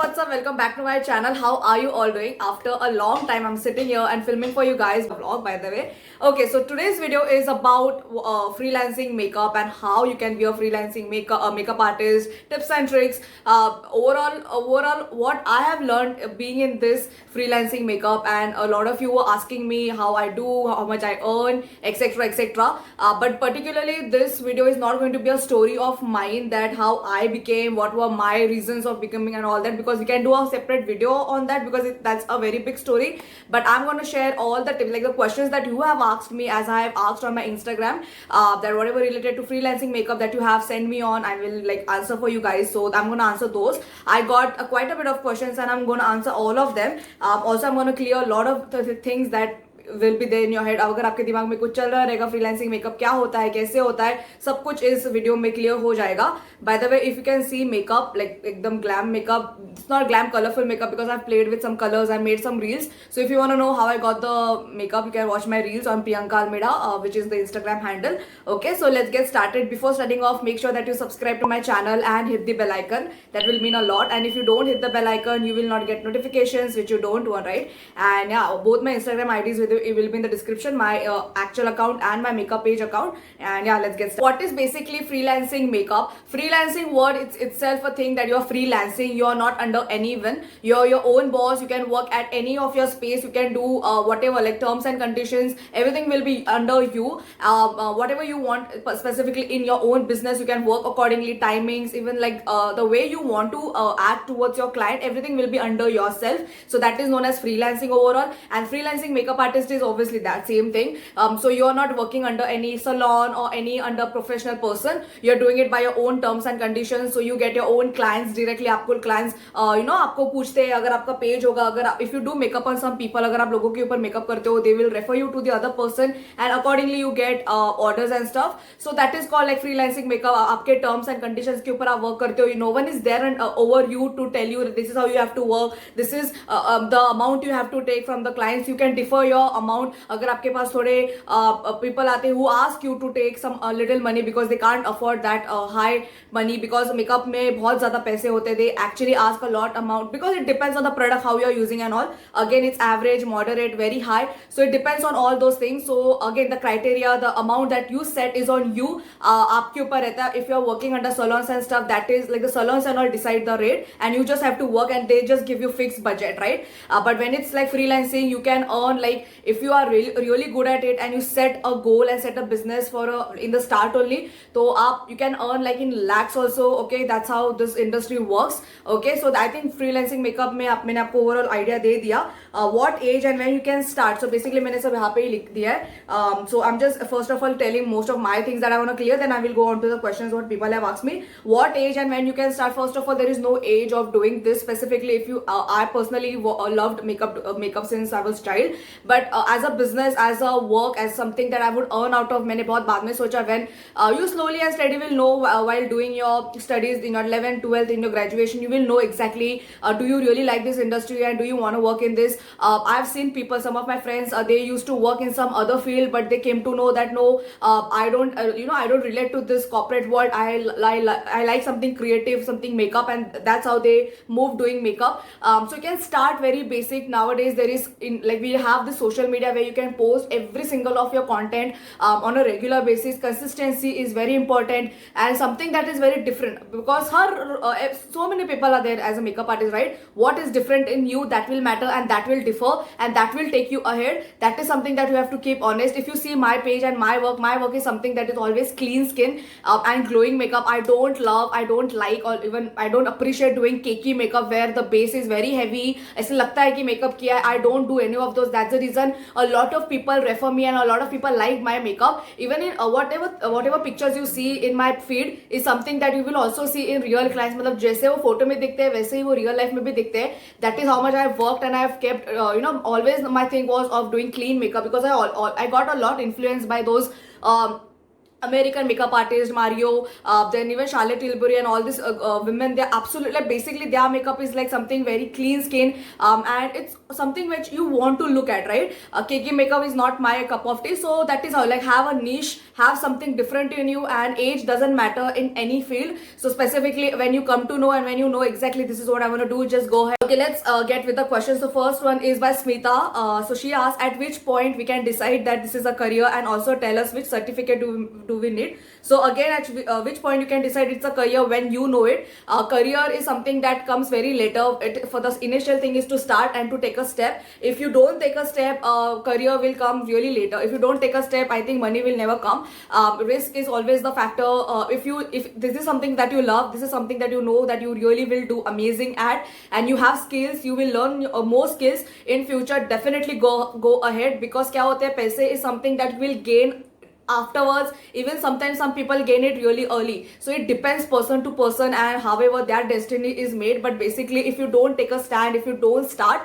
what's up? Welcome back to my channel. How are you all doing? After a long time, I'm sitting here and filming for you guys a vlog, by the way. Okay, so today's video is about freelancing makeup and how you can be a freelancing makeup artist, tips and tricks. Overall, what I have learned being in this freelancing makeup, and a lot of you were asking me how I do, how much I earn, etc., etc. But particularly, this video is not going to be a story of mine that how I became, what were my reasons of becoming, and all that, because we can do a separate video on that because that's a very big story. But I'm going to share all the tips, like the questions that you have asked me, as I have asked on my Instagram, that whatever related to freelancing makeup that you have sent me on, I will like answer for you guys. So I'm going to answer those. I got quite a bit of questions and I'm going to answer all of them. Also, I'm going to clear a lot of the things that will be there in your head. अगर आपके दिमाग में कुछ चल रहा रहेगा freelancing makeup क्या होता है, कैसे होता है, सब कुछ इस वीडियो में क्लियर हो जाएगा. By the way, if you can see makeup like एकदम glam makeup, it's not glam colourful makeup because I played with some colours, I made some reels. So if you want to know how I got the makeup, you can watch my reels on Priyanka Almeida, which is the Instagram handle. Okay, so let's get started. Before starting off, make sure that you subscribe to my channel and hit the bell icon. That will mean a lot. And if you don't hit the bell icon, you will not get notifications, which you don't want, right? And yeah, both my Instagram IDs will be in the description, my actual account and my makeup page account. And yeah, let's get started. What is basically freelancing makeup? Freelancing word, it's itself a thing that you're freelancing. You're not under anyone. You're your own boss. You can work at any of your space. You can do whatever, like terms and conditions, everything will be under you. Whatever you want specifically in your own business, you can work accordingly. Timings, even like the way you want to act towards your client, everything will be under yourself. So that is known as freelancing overall. And freelancing makeup artist is obviously that same thing. So you're not working under any salon or any under professional person. You're doing it by your own terms and conditions. So you get your own clients directly. आपको clients आपको पूछते हैं अगर आपका page होगा, अगर if you do makeup on some people, अगर आप लोगों के ऊपर makeup करते हो, they will refer you to the other person and accordingly you get orders and stuff. So that is called like freelancing makeup. आपके terms and conditions के ऊपर आप work करते हो. No one is there and over you to tell you this is how you have to work. This is the amount you have to take from the clients. You can defer your amount. अगर आपके पास थोड़े people आते हैं who ask you to take some little money because they can't afford that high money, because makeup में बहुत ज़्यादा पैसे होते हैं. They actually ask a lot amount because it depends on the product how you are using and all. Again, it's average, moderate, very high. So it depends on all those things. So again, the criteria, the amount that you set is on you. आपके ऊपर रहता है. If you are working under salons and stuff, that is like the salons and all decide the rate and you just have to work and they just give you fixed budget, right? But when it's like freelancing, you can earn, like if you are really good at it and you set a goal and set a business for in the start only, so you can earn like in lakhs also. Okay, that's how this industry works. Okay, so I think freelancing makeup में मैंने आपको overall idea दे दिया. What age and when you can start? So basically मैंने सब यहाँ पे ही लिख दिया है. So I'm just first of all telling most of my things that I want to clear, then I will go on to the questions what people have asked me. What age and when you can start? First of all, there is no age of doing this specifically. If you I personally loved makeup since I was child, but as a business, as a work, as something that I would earn out of, मैंने बहुत बाद में सोचा. When you slowly and steady will know while doing your studies in your 11th 12th in your graduation, you will know exactly do you really like this industry and do you want to work in this. I've seen people, some of my friends, they used to work in some other field, but they came to know that no, I don't I don't relate to this corporate world. I like something creative, something makeup, and that's how they move doing makeup. So you can start very basic. Nowadays there is like we have the social media where you can post every single of your content on a regular basis. Consistency is very important and something that is very different, because so many people are there as a makeup artist, right? What is different in you, that will matter and that will differ and that will take you ahead. That is something that you have to keep honest. If you see my page and my work is something that is always clean skin and glowing makeup. I don't like, or even I don't appreciate doing cakey makeup where the base is very heavy. ऐसे लगता है कि makeup किया है. I don't do any of those. That's the reason a lot of people refer me and a lot of people like my makeup. Even in whatever pictures you see in my feed is something that you will also see in real clients. मतलब जैसे वो photo में दिखते हैं वैसे ही वो real life में भी दिखते हैं. That is how much I've worked and I've kept always my thing was of doing clean makeup, because I got a lot influenced by those American makeup artist Mario, then even Charlotte Tilbury and all these women, they're absolutely like basically their makeup is like something very clean skin, and it's something which you want to look at, right? Cakey makeup is not my cup of tea, so that is how, like, have a niche, have something different in you, and age doesn't matter in any field. So specifically when you come to know and when you know exactly this is what I want to do, just go ahead. Okay, let's get with the questions. The first one is by Smita. So she asked, at which point we can decide that this is a career, and also tell us which certificate do we need. So again, at which point you can decide it's a career? When you know it. Career is something that comes very later. For the initial thing is to start and to take a step. If you don't take a step, career will come really later. If you don't take a step, I think money will never come. Risk is always the factor. If this is something that you love, this is something that you know that you really will do amazing at, and you have skills, you will learn more skills in future, definitely go ahead. Because क्या होता है, पैसे is something that will gain afterwards. Even sometimes some people gain it really early, so it depends person to person and however their destiny is made. But basically, if you don't take a stand, if you don't start,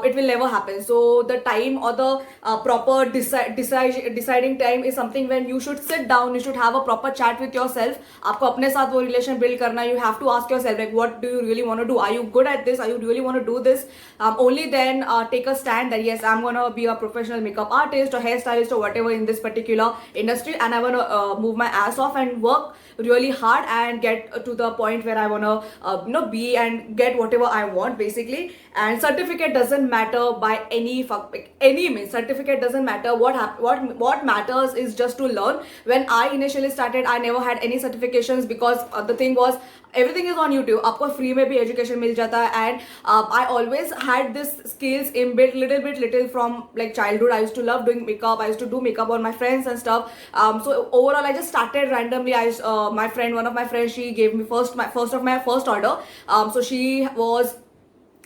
it will never happen. So the time or the proper deciding time is something when you should sit down, you should have a proper chat with yourself. आपको अपने साथ वो relation build करना. You have to ask yourself, like, what do you really want to do? Are you good at this? Are you really want to do this? Only then take a stand that yes, I'm gonna be a professional makeup artist or hairstylist or whatever in this particular industry, and I want to move my ass off and work really hard and get to the point where I want to be and get whatever I want, basically. And certificate doesn't matter by any means. Certificate doesn't matter. What matters is just to learn. When I initially started, I never had any certifications, because the thing was, everything is on YouTube. आपको free में भी education मिल जाता है. And I always had this skills inbuilt little from like childhood. I used to love doing makeup. I used to do makeup on my friends and stuff. So overall, I just started randomly. One of my friends, she gave me my first order. So she was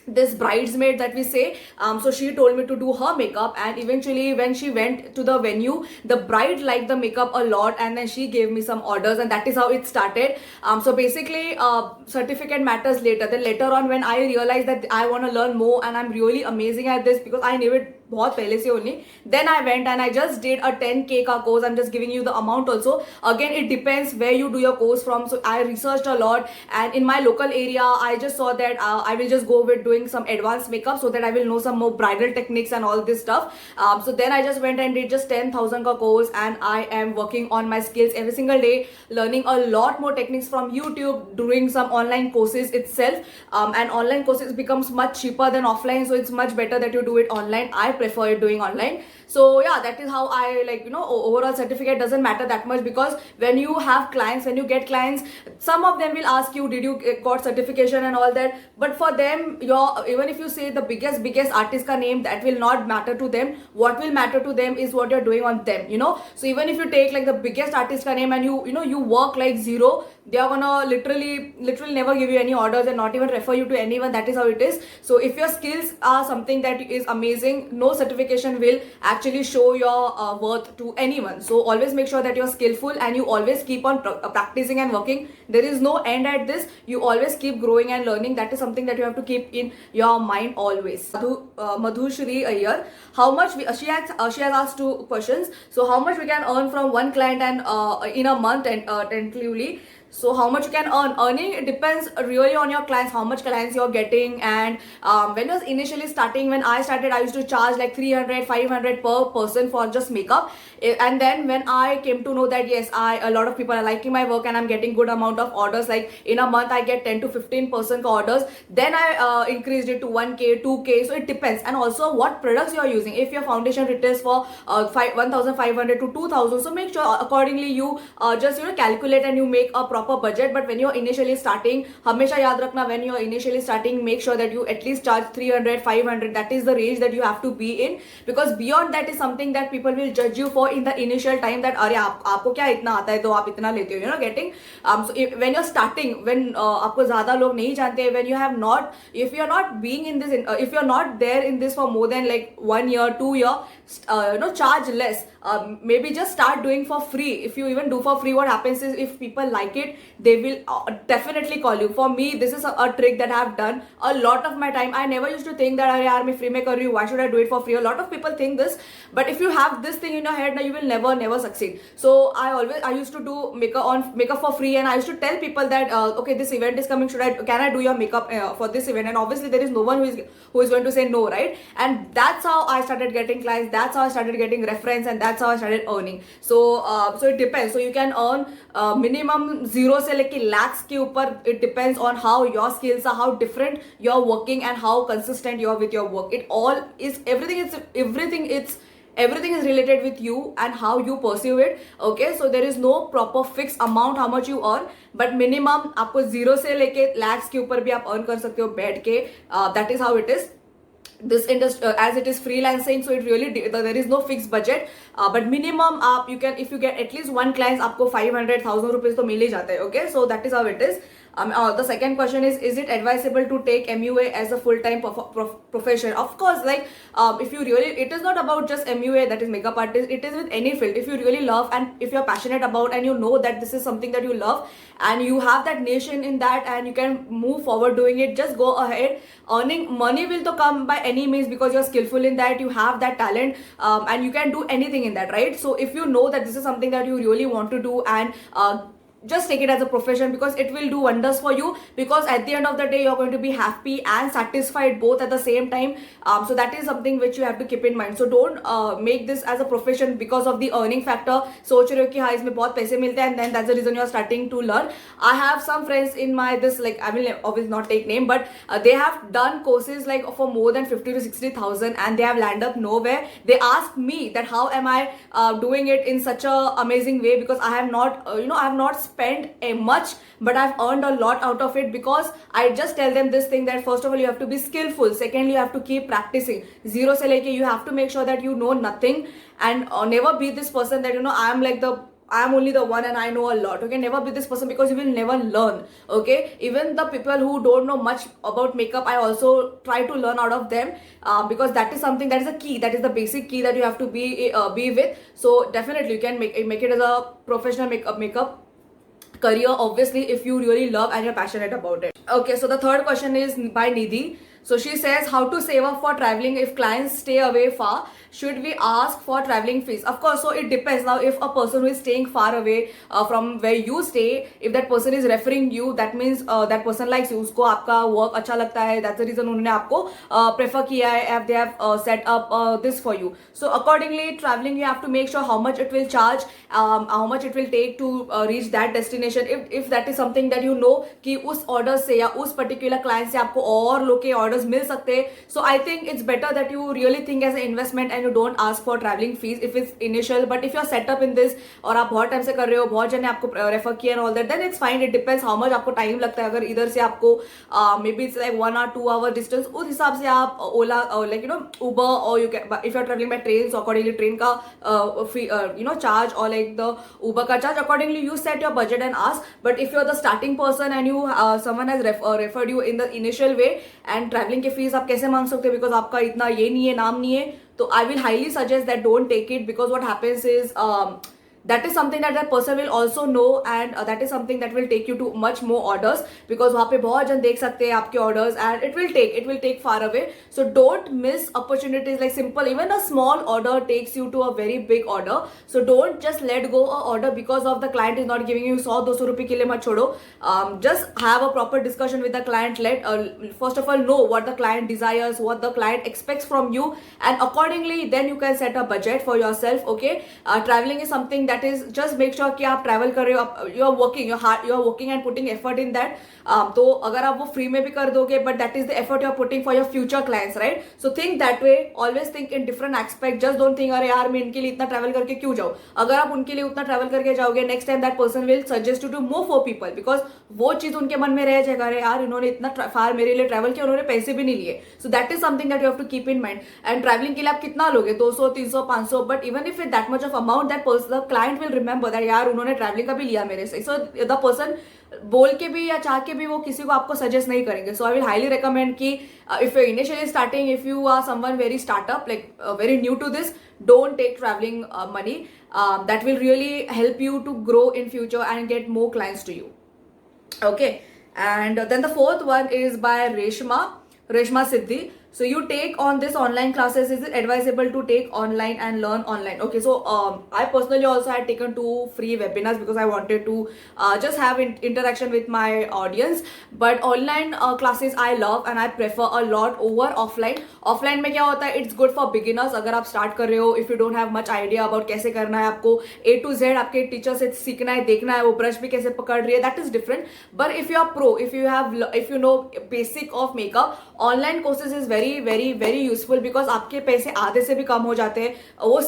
this bridesmaid that we say. So she told me to do her makeup, and eventually when she went to the venue, the bride liked the makeup a lot, and then she gave me some orders, and that is how it started. So basically, certificate matters later. Then later on, when I realized that I want to learn more and I'm really amazing at this, because I knew it बहुत पहले से only, then I went and I just did a 10K का course. I'm just giving you the amount also. Again, it depends where you do your course from. So I researched a lot, and in my local area, I just saw that I will just go with doing some advanced makeup so that I will know some more bridal techniques and all this stuff. So then I just went and did just 10,000 ka course, and I am working on my skills every single day, learning a lot more techniques from YouTube, doing some online courses itself. And online courses becomes much cheaper than offline, so it's much better that you do it online. I prefer it doing online. So yeah, that is how I overall certificate doesn't matter that much, because when you have clients, when you get clients, some of them will ask you, did you got certification and all that. But for them, even if you say the biggest artist ka name, that will not matter to them. What will matter to them is what you're doing on them, So even if you take like the biggest artist ka name and you work like zero, they are gonna literally never give you any orders and not even refer you to anyone. That is how it is. So if your skills are something that is amazing, no certification will actually show your worth to anyone. So always make sure that you're skillful, and you always keep on practicing and working. There is no end at this. You always keep growing and learning. That is something that you have to keep in your mind always. Madhushri Iyer, how much she has asked two questions. So how much we can earn from one client and in a month and tentatively. So how much you can earn? Earning, it depends really on your clients, how much clients you're getting. And when I was initially starting, when I started, I used to charge like 300, 500 per person for just makeup. And then when I came to know that yes, a lot of people are liking my work and I'm getting good amount of orders, like in a month I get 10 to 15% orders, then I increased it to 1K, 2K. So it depends. And also what products you're using. If your foundation retails for 1,500 to 2,000, so make sure accordingly you just calculate and you make a proper budget. But when you're initially starting, hamesha yaad rakhna, when you're initially starting, make sure that you at least charge 300, 500. That is the range that you have to be in, because beyond that is something that people will judge you for in the initial time, that अरे आपको क्या इतना आता है तो आप इतना लेते हो, getting so when you're starting, when आपको ज़्यादा लोग नहीं जानते, when you have not, if you're not being in this, if you're not there in this for more than like 1 year, 2 year, charge less. maybe just start doing for free. If you even do for free, what happens is if people like it, they will definitely call you. For me, this is a trick that I have done a lot of my time. I never used to think that yaar मैं free में कर रही हूँ, why should I do it for free? A lot of people think this, but if you have this thing in your head, now you will never succeed. So I used to do makeup for free, and I used to tell people that okay, this event is coming, can I do your makeup for this event? And obviously there is no one who is going to say no, right? And that's how I started getting clients, that's how I started getting reference, and that's how I started earning. So it depends. So you can earn minimum 0 से लेके lakhs के ऊपर. It depends on how your skills are, how different you're working, and how consistent you are with your work. It all is everything is related with you and how you pursue it. Okay, so there is no proper fixed amount how much you earn, but minimum आपको 0 से लेके lakhs के ऊपर भी आप earn कर सकते हो बैठ के. That is how it is. This industry, as it is freelancing, so it really there is no fixed budget, but minimum you can, if you get at least one client, आपको 500,000 rupees तो मिल ही जाता है. Okay, so that is how it is. The second question is it advisable to take MUA as a full-time profession? Of course, like if you really, it is not about just MUA, that is makeup artist, it is with any field. If you really love and if you're passionate about, and you know that this is something that you love and you have that nation in that and you can move forward doing it, just go ahead. Earning money will to come by any means because you're skillful in that, you have that talent, and you can do anything in that, right? So if you know that this is something that you really want to do, and just take it as a profession, because it will do wonders for you, because at the end of the day you're going to be happy and satisfied both at the same time. So that is something which you have to keep in mind. So don't make this as a profession because of the earning factor. सोच रहे हो कि हाँ इसमें बहुत पैसे मिलते हैं, and then that's the reason you're starting to learn. I have some friends in my this, like I will obviously not take name, but they have done courses like for more than 50 to 60,000 and they have landed up nowhere. They ask me that how am I doing it in such a amazing way, because I have not I have not spent a much, but I've earned a lot out of it, because I just tell them this thing that first of all you have to be skillful, secondly you have to keep practicing. 0 से लेके you have to make sure that you know nothing, and never be this person that I am only the one and I know a lot. Okay, never be this person, because you will never learn. Okay, even the people who don't know much about makeup, I also try to learn out of them, because that is something, that is a key, that is the basic key that you have to be with. So definitely you can make it as a professional makeup career, obviously, if you really love and you're passionate about it. Okay, so the third question is by Nidhi. So she says, how to save up for traveling if clients stay away far? Should we ask for traveling fees? Of course, so it depends. Now, if a person who is staying far away from where you stay, if that person is referring you, that means that person likes you. उसको आपका work अच्छा लगता है. That's the reason उन्होंने आपको prefer किया है. They have set up this for you. So accordingly, traveling you have to make sure how much it will charge, how much it will take to reach that destination. If that is something that you know कि उस order से या उस particular client से आपको और लोग के orders मिल सकते हैं, so I think it's better that you really think as an investment and you don't ask for traveling fees if it's initial. But if you're set up in this और आप बहुत टाइम से कर रहे हो, बहुत जने आपको रेफर किया and all that, then it's fine. It depends how much आपको टाइम लगता है. अगर इधर से आपको maybe it's like 1 or 2 hour distance, उस हिसाब से आप ओला like Uber, or you can, if you're traveling by train, so accordingly train का fee charge, or like the Uber का charge, accordingly you set your budget and ask. But if you're the starting person and you someone has referred you in the initial way, and traveling के fees आप कैसे मांग सकते हो, because आपका इतना ये नहीं है, नाम नहीं है, तो I will highly suggest that don't take it, because what happens is that is something that person will also know, and that is something that will take you to much more orders, because वहाँ पे बहुत जन देख सकते हैं आपके orders, and it will take far away. So don't miss opportunities. Like simple, even a small order takes you to a very big order. So don't just let go a order because of the client is not giving you 100-200 रुपए के लिए मत छोड़ो. Just have a proper discussion with the client. Let first of all know what the client desires, what the client expects from you, and accordingly then you can set a budget for yourself. Okay, traveling is something that is, just make sure कि आप travel कर रहे हो, you are working and putting effort in that. तो अगर आप वो free में भी कर दोगे, but that is the effort you are putting for your future clients, right? So think that way. Always think in different aspects. Just don't think अरे यार मैं इनके लिए इतना travel करके क्यों जाऊँ. अगर आप उनके लिए उतना travel करके जाओगे, next time that person will suggest you to move for people, because वो चीज उनके मन में रह जाएगा, अरे यार इन्होंने इतना far मेरे लिए travel किया, उन्होंने पैसे भी नहीं लिए. So that is something that you have to keep in mind. And traveling के लिए आप कितना लोगे, 200, 300, 500, but even if it that much of amount, that person, the client client will remember that यार उन्होंने ट्रैवलिंग का भी लिया मेरे से. सो द पर्सन बोल के भी या चाह के भी वो किसी को आपको सजेस्ट नहीं करेंगे. So I will highly recommend कि if you initially starting, if you are someone very startup like very new to this, don't take traveling money. That will really help you to grow in future and get more clients to you. Okay, and then the fourth one is by Reshma Siddhi. So you take on this online classes. Is it advisable to take online and learn online? Okay, so I personally also had taken 2 free webinars because I wanted to just have interaction with my audience. But online classes I love and I prefer a lot over offline. Offline में क्या होता है, it's good for beginners. अगर आप start कर रहे हो, if you don't have much idea about कैसे करना है आपको A to Z, आपके टीचर से सीखना है, देखना है वो ब्रश भी कैसे पकड़ रही है, that is different. But if you are pro, if you know basic of makeup, online courses is very very very useful because आपके पैसे आधे से भी कम हो जाते हैं. वो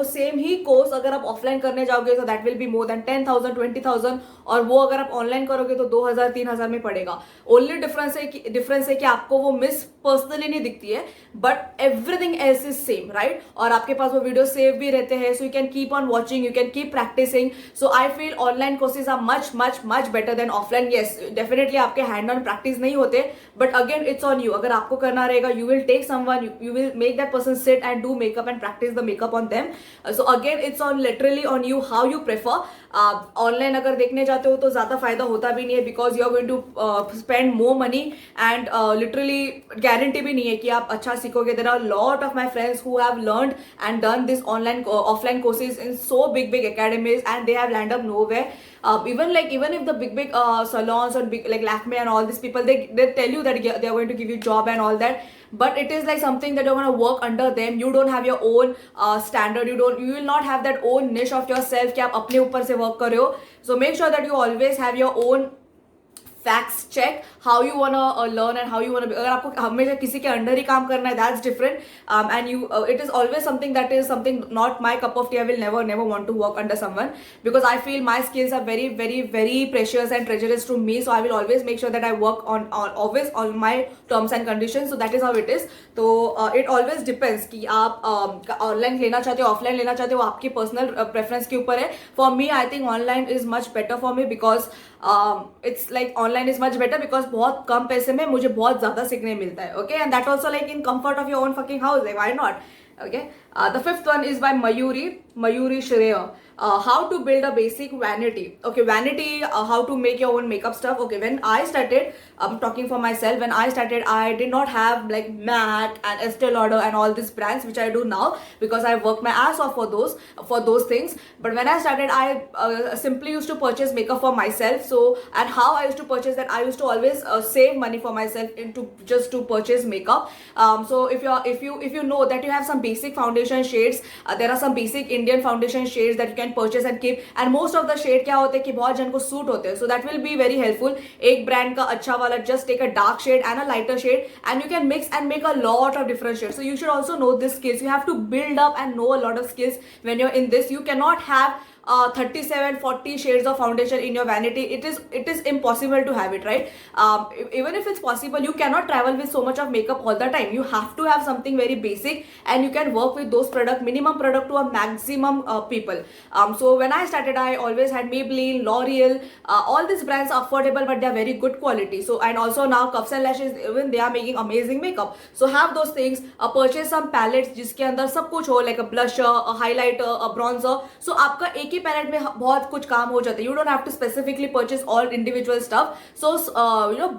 सेम ही कोर्स अगर आप ऑफलाइन करने जाओगे तो that will be more than 10,000 20,000, और वो अगर आप ऑनलाइन करोगे तो 2,000 3,000 में पड़ेगा. ओनली डिफरेंस है कि आपको वो मिस पर्सनली नहीं दिखती है, but everything else is same, right. और आपके पास वो वीडियो सेव भी रहते हैं, so you can keep on watching, you can keep practicing. So I feel online courses are much much much better than offline. Yes, definitely आपके hand on practice नहीं होते, but again it's on you. अगर आपको करना रहेगा, you will take someone, you will make that person sit and do makeup and practice the makeup on them. So again it's on literally on you how you prefer. Online अगर देखने जाते हो तो ज़्यादा फायदा होता भी नहीं है because you are going to spend more money and literally guarantee भी नहीं है कि आप अच्छा सीखोगे. There are a lot of my friends who have learned and done this online offline courses in so big academies and they have landed up nowhere. Even if the big salons or big like Lakme and all these people, they tell you that they are going to give you job and all that, but it is like something that you're going to work under them. You don't have your own standard. You will not have that own niche of yourself कि आप अपने ऊपर से work कर रहे हो. So make sure that you always have your own facts check how you wanna learn and how you wanna be. अगर आपको हमेशा किसी के अंडर ही काम करना है, that's different. And you it is always something that is something not my cup of tea. I will never want to work under someone because I feel my skills are very very very precious and treacherous to me. So I will always make sure that I work on always on my terms and conditions. So that is how it is. तो it always depends कि आप online लेना चाहते हो offline लेना चाहते हो, आपकी पर्सनल प्रेफरेंस के ऊपर है. For me I think online is much better for me because it's like online is much better because बहुत कम पैसे में मुझे बहुत ज्यादा सीखने मिलता है. Okay, and that also like in comfort of your own fucking house, like why not. Okay, the fifth one is by Mayuri Shreya. How to build a basic vanity. Okay, vanity, how to make your own makeup stuff. Okay, when I started, I'm talking for myself, when I started I did not have like MAC and Estee Lauder and all these brands which I do now because I work my ass off for those things. But when I started, I simply used to purchase makeup for myself. So, and how I used to purchase that, I used to always save money for myself into just to purchase makeup. So if you know that you have some basic foundation shades, there are some basic Indian foundation shades that you can purchase and keep, and most of the shade क्या होते हैं कि बहुत जन को suit होते हैं. So that will be very helpful. एक ब्रांड का अच्छा वाला, just take a dark shade and a lighter shade and you can mix and make a lot of different shades. So you should also know these skills. You have to build up and know a lot of skills when you're in this. You cannot have 37-40 shades of foundation in your vanity. It is impossible to have it, right? Even if it's possible, you cannot travel with so much of makeup all the time. You have to have something very basic and you can work with those minimum product to a maximum people. So when I started, I always had Maybelline, L'Oreal, all these brands are affordable but they are very good quality. So, and also now Cuffs and Lashes, even they are making amazing makeup. So have those things. Purchase some palettes जिसके अंदर सब कुछ हो, like a blusher, a highlighter, a bronzer. So आपका एक ही palette में बहुत कुछ काम हो जाता है. You don't have to specifically purchase all individual stuff. So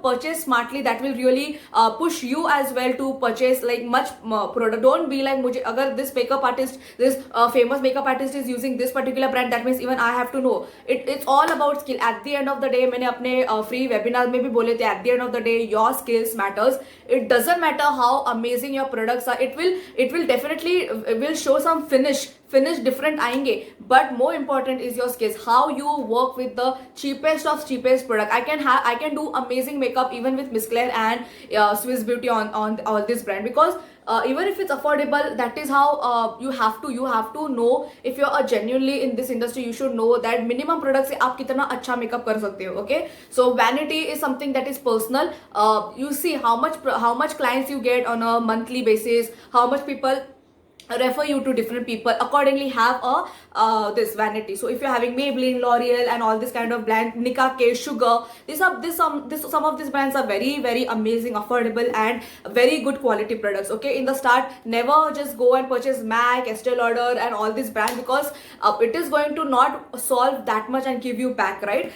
purchase smartly. That will really push you as well to purchase like much product. Don't be like मुझे अगर this makeup artist, this famous makeup artist is using this particular brand, that means even I have to know. It's all about skill. At the end of the day, मैंने अपने free webinar में भी बोले थे, at the end of the day your skills matters. It doesn't matter how amazing your products are. It will definitely will show some finish different आएंगे, but more important is your skills, how you work with the cheapest of cheapest product. I can do amazing makeup even with Miss Claire and Swiss Beauty on all this brand because even if it's affordable, that is how you have to know. If you're genuinely in this industry, you should know that minimum product से आप कितना अच्छा makeup कर सकते हो. Okay, so vanity is something that is personal. You see how much clients you get on a monthly basis, how much people refer you to different people, accordingly have a this vanity. So if you're having Maybelline, L'Oreal and all this kind of brand, Nika K, Sugar, some of these brands are very amazing, affordable and very good quality products. Okay, in the start, never just go and purchase MAC, Estee Lauder and all these brands, because it is going to not solve that much and give you back, right?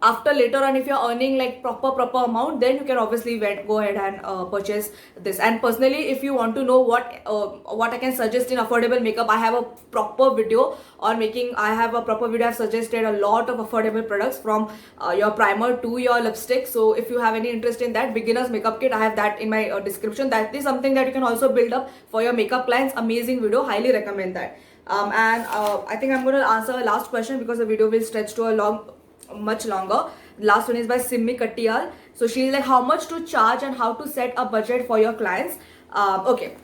After later on, if you're earning like proper amount, then you can obviously go ahead and purchase this. And personally, if you want to know what I can suggest in affordable makeup, I have a proper video on making. I have a proper video. I've suggested a lot of affordable products, from your primer to your lipstick. So if you have any interest in that, beginner's makeup kit, I have that in my description. That is something that you can also build up for your makeup clients. Amazing video, highly recommend that. I think I'm going to answer a last question, because the video will stretch to much longer. Last one is by Simmi Kattiyal. So she's like, how much to charge and how to set a budget for your clients? Okay,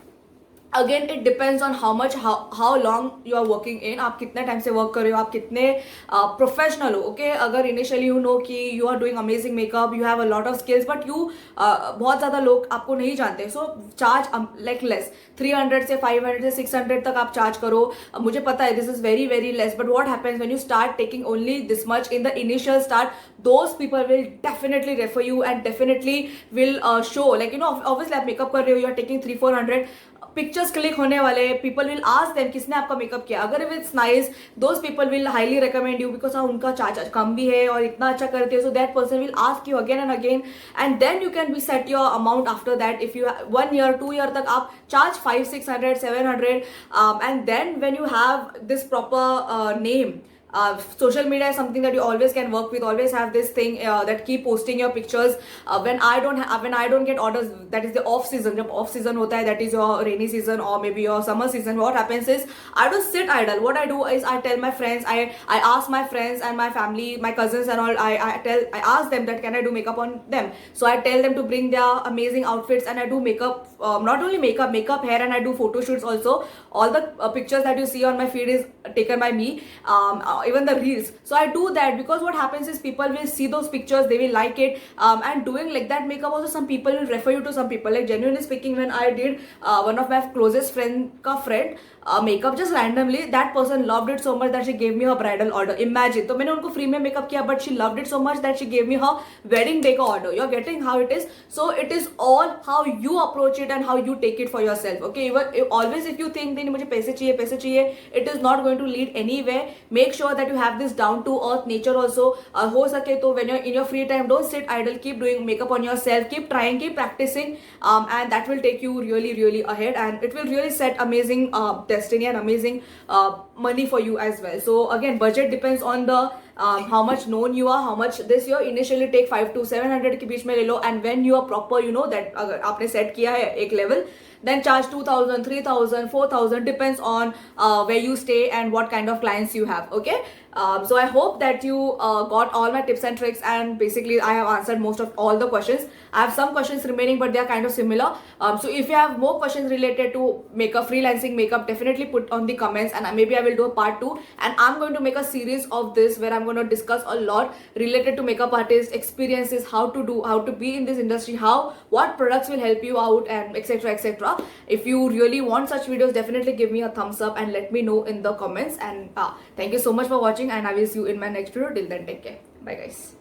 again it depends on how much how long you are working in, आप कितने time से work कर रहे हो, आप कितने professional हो. Okay, अगर इनिशियली यू नो कि you are doing amazing makeup, you have a lot of skills, but बहुत ज़्यादा लोग आपको नहीं जानते, सो चार्ज लाइक लेस, 300 से 500 से 600 तक आप चार्ज करो. मुझे पता है this is very less, but what happens when you start taking only this much in the initial start, those people will definitely refer you and definitely will show, like, you know, obviously आप makeup कर रहे हो, you are taking 300-400 pictures click होने वाले, people will ask them किसने आपका makeup किया. अगर if it's nice, those people will highly recommend you, because उनका चार्ज कम भी है और इतना अच्छा करते हो. So that person will ask you again and again, and then you can be set your amount after that. If you 1 year 2 year तक आप charge 500-600-700, and then when you have this proper name. Social media is something that you always can work with. Always have this thing that keep posting your pictures. When I don't get orders, that is the off season. जब off season होता है, that is your rainy season or maybe your summer season, what happens is I don't sit idle. What I do is I tell my friends, I ask my friends and my family, my cousins and all, I ask them that can I do makeup on them. So I tell them to bring their amazing outfits, and I do makeup, not only makeup, hair, and I do photo shoots also. All the pictures that you see on my feed is taken by me. Even the reels. So I do that because what happens is people will see those pictures, they will like it, and doing like that makeup also, some people will refer you to some people. Like genuinely speaking, when I did one of my closest friend ka friend makeup just randomly, that person loved it so much that she gave me her bridal order. Imagine, तो मैंने उनको free में makeup किया, but she loved it so much that she gave me her wedding day का order. You're getting how it is. So it is all how you approach it and how you take it for yourself. Okay, always if you think नहीं मुझे पैसे चाहिए, it is not going to lead anywhere. Make sure that you have this down to earth nature also. हो सके तो when you're in your free time, don't sit idle, keep doing makeup on yourself, keep trying, keep practicing, and that will take you really ahead, and it will really set amazing destiny and amazing money for you as well. So again, budget depends on the how much known you are, how much this year. Initially take 500 to 700 के बीच में ले लो, and when you are proper, you know that अगर आपने set किया है एक level, then charge 2,000, 3,000, 4,000, depends on where you stay and what kind of clients you have. Okay, so I hope that you got all my tips and tricks, and basically I have answered most of all the questions. I have some questions remaining, but they are kind of similar. So if you have more questions related to makeup, freelancing makeup, definitely put on the comments, and maybe I will do a part 2, and I'm going to make a series of this where I'm going to discuss a lot related to makeup artists, experiences, how to be in this industry, what products will help you out, and etc. If you really want such videos, definitely give me a thumbs up and let me know in the comments. And thank you so much for watching, and I will see you in my next video. Till then, take care. Bye guys.